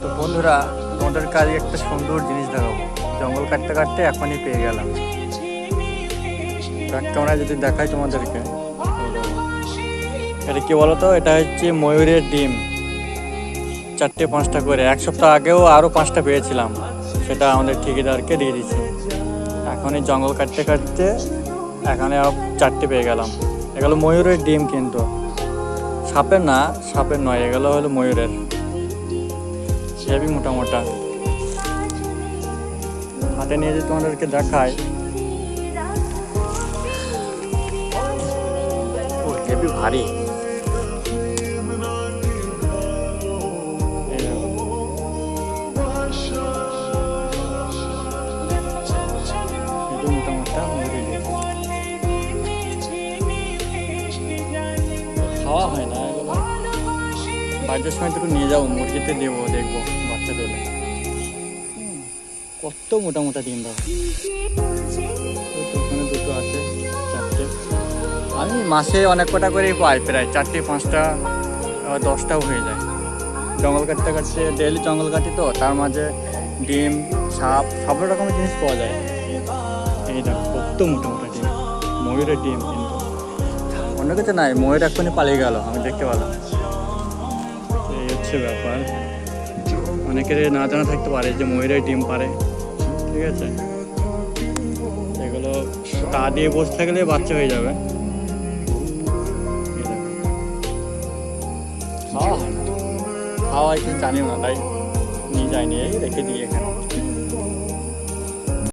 তো বন্ধুরা, তোমাদের কাছে একটা সুন্দর জিনিস দেখাবো। জঙ্গল কাটতে কাটতে এখনই পেয়ে গেলাম। ব্যাক ক্যামেরায় যদি দেখাই তোমাদেরকে, এটা কি বলতো, এটা হচ্ছে ময়ূরের ডিম। 4টে 5টা করে। এক সপ্তাহ আগেও আরও 5টা পেয়েছিলাম, সেটা আমাদের ঠিকাদারকে দিয়ে দিচ্ছি। এখনই জঙ্গল কাটতে কাটতে এখানে 4টে পেয়ে গেলাম। এগুলো ময়ূরের ডিম, কিন্তু সাপের না, সাপের নয়, এগুলো হলো ময়ূরের। হেবি মোটা মোটা। হাতে নিয়ে যদি তোমাদেরকে দেখায়, ও হেবি ভারী। মোটা মোটা ময়ূরের ডিম। খাওয়া হয় না এগুলো, বাড়ির সময় তো নিয়ে যাবো, মুরগিতে দেবো, দেখবো বাচ্চা তোলে। কত মোটা মোটা ডিম দাও। ওখানে দুটো আছে, 4টে। আমি মাসে অনেক কটা করেই পাই, প্রায় 4টে 5টা, 10টাও হয়ে যায়। জঙ্গল কাটতে কাটতে ডেইলি জঙ্গল কাটি, তো তার মাঝে ডিম, সাপ, সব রকমের জিনিস পাওয়া যায়। এই দেখো কত মোটা মোটা ডিম, ময়ূরের ডিম। কিন্তু অন্য কিছু নাই, ময়ূর এক্ষুনি পালিয়ে গেল, আমি দেখতে পেলাম। এই হচ্ছে ব্যাপার। অনেকের না জানা থাকতে পারে যে ময়ূরের ডিম পারে, ঠিক আছে। এগুলো তা দিয়ে বসে থাকলে বাচ্চা হয়ে যাবে। খাওয়া হয় না, খাওয়া হয় কিন্তু জানিও না, তাই নিয়ে যায়নি, এই রেখে দিই এখানে।